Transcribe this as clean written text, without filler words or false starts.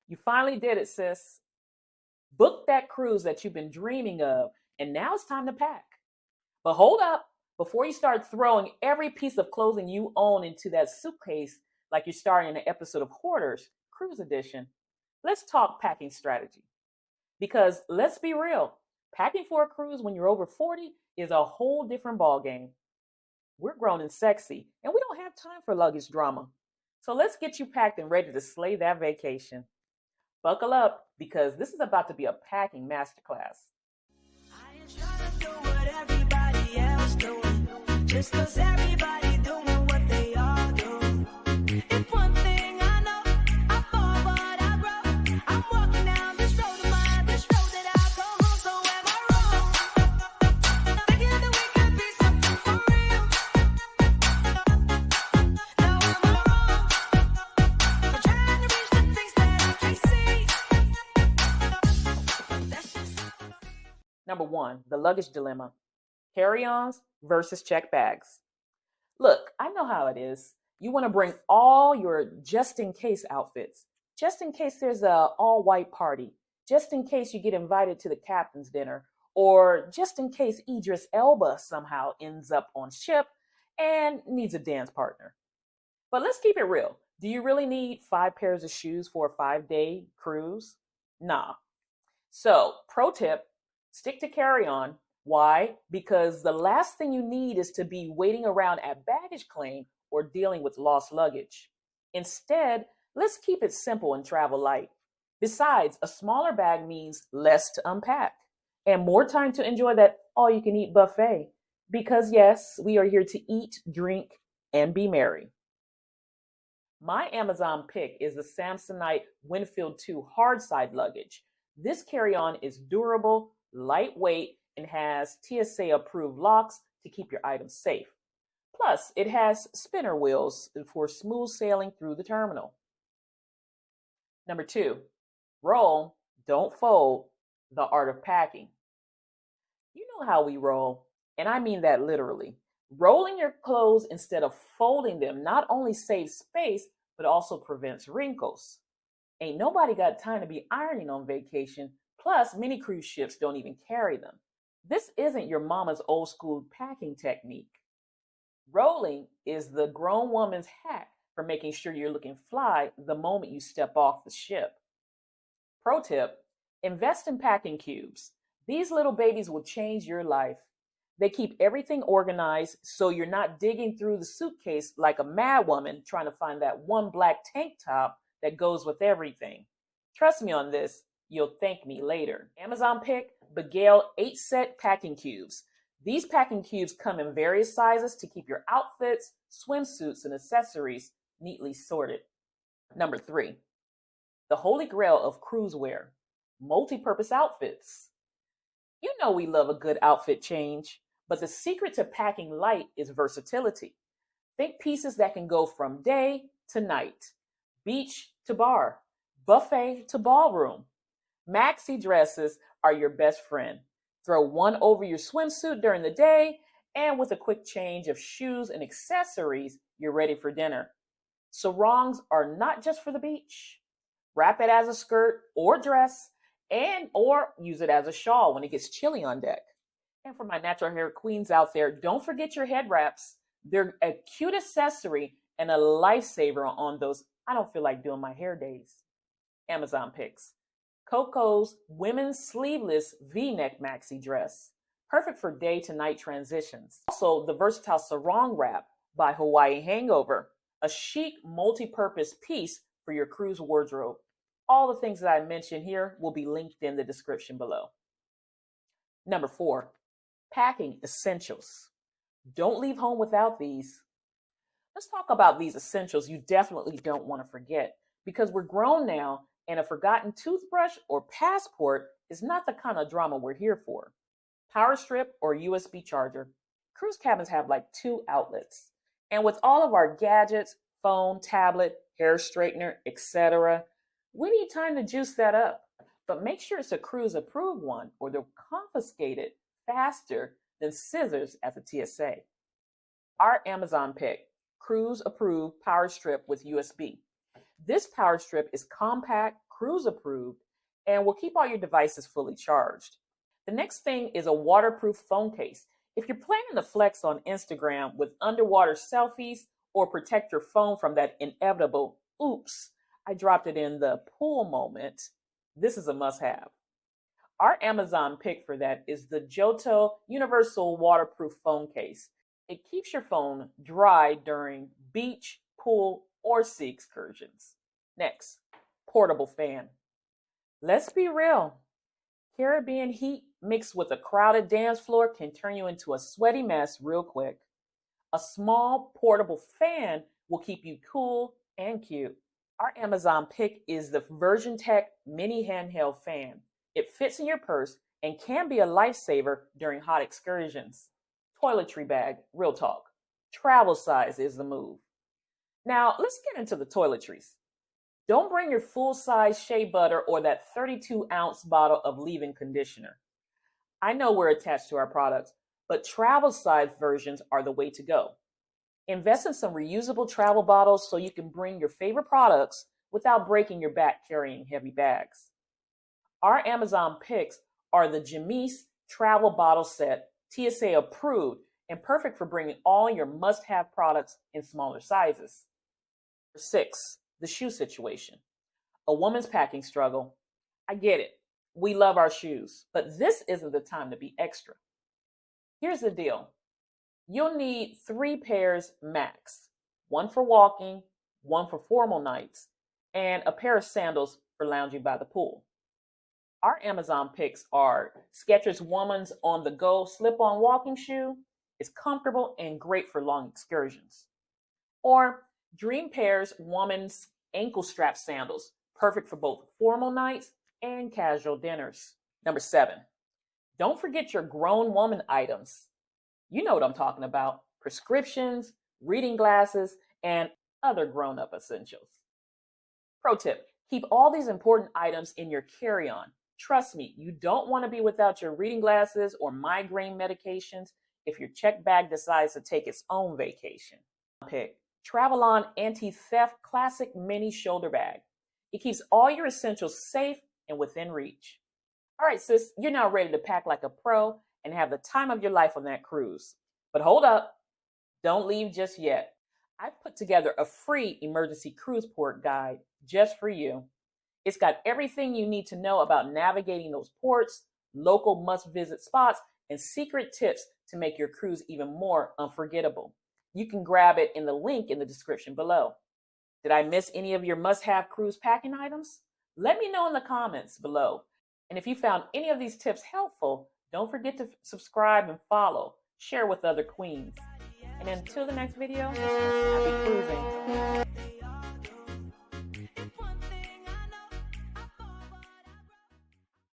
You finally did it, sis. Book that cruise that you've been dreaming of, and now it's time to pack. But hold up, before you start throwing every piece of clothing you own into that suitcase like you're starting an episode of Hoarders, Cruise Edition, let's talk packing strategy. Because let's be real, packing for a cruise when you're over 40 is a whole different ballgame. We're grown and sexy, and we don't have time for luggage drama. So let's get you packed and ready to slay that vacation. Buckle up, because this is about to be a packing masterclass. I ain't trying to do what everybody else doing, just cause everybody doing what they all do. If one thing I know, I fall but I grow. I'm walking down this road of mine, this road that I go home, so am I wrong? Thinking that we could be something for real. Now am I wrong? For trying to reach the things that I can't see. Number one, the luggage dilemma. Carry-ons versus check bags. Look, I know how it is. You want to bring all your just-in-case outfits. Just in case there's a all-white party. Just in case you get invited to the captain's dinner. Or just in case Idris Elba somehow ends up on ship and needs a dance partner. But let's keep it real. Do you really need 5 pairs of shoes for a 5-day cruise? Nah. So, pro tip, stick to carry-on. Why? Because the last thing you need is to be waiting around at baggage claim or dealing with lost luggage. Instead, let's keep it simple and travel light. Besides, a smaller bag means less to unpack and more time to enjoy that all-you-can-eat buffet. Because yes, we are here to eat, drink, and be merry. My Amazon pick is the Samsonite Winfield 2 hard side luggage. This carry-on is durable, lightweight, and has TSA approved locks to keep your items safe. Plus, it has spinner wheels for smooth sailing through the terminal. Number 2, roll, don't fold, the art of packing. You know how we roll, and I mean that literally. Rolling your clothes instead of folding them not only saves space, but also prevents wrinkles. Ain't nobody got time to be ironing on vacation, plus many cruise ships don't even carry them. This isn't your mama's old school packing technique. Rolling is the grown woman's hack for making sure you're looking fly the moment you step off the ship. Pro tip, invest in packing cubes. These little babies will change your life. They keep everything organized so you're not digging through the suitcase like a mad woman trying to find that one black tank top that goes with everything. Trust me on this, you'll thank me later. Amazon pick, Begale 8-set packing cubes. These packing cubes come in various sizes to keep your outfits, swimsuits, and accessories neatly sorted. Number 3, the holy grail of cruise wear, multi-purpose outfits. You know we love a good outfit change, but the secret to packing light is versatility. Think pieces that can go from day to night, beach to bar, buffet to ballroom. Maxi dresses are your best friend. Throw one over your swimsuit during the day, and with a quick change of shoes and accessories, you're ready for dinner. Sarongs are not just for the beach. Wrap it as a skirt or dress, or use it as a shawl when it gets chilly on deck. And for my natural hair queens out there, don't forget your head wraps. They're a cute accessory and a lifesaver on those I don't feel like doing my hair days. Amazon picks. Coco's women's sleeveless V-neck maxi dress. Perfect for day to night transitions. Also, the versatile sarong wrap by Hawaii Hangover. A chic multi-purpose piece for your cruise wardrobe. All the things that I mentioned here will be linked in the description below. Number 4, packing essentials. Don't leave home without these. Let's talk about these essentials you definitely don't want to forget, because we're grown now and a forgotten toothbrush or passport is not the kind of drama we're here for. Power strip or USB charger. Cruise cabins have like 2 outlets. And with all of our gadgets, phone, tablet, hair straightener, etc., we need time to juice that up. But make sure it's a cruise approved one or they'll confiscate it faster than scissors at the TSA. Our Amazon pick, cruise approved power strip with USB. This power strip is compact, cruise approved and will keep all your devices fully charged. The next thing is a waterproof phone case. If you're planning to flex on Instagram with underwater selfies or protect your phone from that inevitable, oops, I dropped it in the pool moment, this is a must-have. Our Amazon pick for that is the Johto Universal Waterproof Phone Case. It keeps your phone dry during beach, pool, or sea excursions. Next, portable fan. Let's be real. Caribbean heat mixed with a crowded dance floor can turn you into a sweaty mess real quick. A small portable fan will keep you cool and cute. Our Amazon pick is the Version Tech Mini Handheld Fan. It fits in your purse and can be a lifesaver during hot excursions. Toiletry bag, real talk. Travel size is the move. Now, let's get into the toiletries. Don't bring your full-size shea butter or that 32-ounce bottle of leave-in conditioner. I know we're attached to our products, but travel-size versions are the way to go. Invest in some reusable travel bottles so you can bring your favorite products without breaking your back carrying heavy bags. Our Amazon picks are the Jamise Travel Bottle Set, TSA approved, and perfect for bringing all your must-have products in smaller sizes. 6, the shoe situation. A woman's packing struggle. I get it. We love our shoes, but this isn't the time to be extra. Here's the deal. You'll need 3 pairs max. 1 for walking, 1 for formal nights, and a pair of sandals for lounging by the pool. Our Amazon picks are Skechers Woman's On The Go slip-on walking shoe. It's comfortable and great for long excursions. Or Dream Pairs Woman's ankle strap sandals, perfect for both formal nights and casual dinners. Number 7, don't forget your grown woman items. You know what I'm talking about. Prescriptions, reading glasses, and other grown-up essentials. Pro tip, keep all these important items in your carry-on. Trust me, you don't want to be without your reading glasses or migraine medications if your check bag decides to take its own vacation. Pick Travelon Anti-Theft Classic Mini Shoulder Bag. It keeps all your essentials safe and within reach. All right, sis, you're now ready to pack like a pro and have the time of your life on that cruise. But hold up, don't leave just yet. I've put together a free emergency cruise port guide just for you. It's got everything you need to know about navigating those ports, local must-visit spots, and secret tips to make your cruise even more unforgettable. You can grab it in the link in the description below. Did I miss any of your must-have cruise packing items? Let me know in the comments below. And if you found any of these tips helpful, don't forget to subscribe and follow. Share with other queens. And until the next video, happy cruising.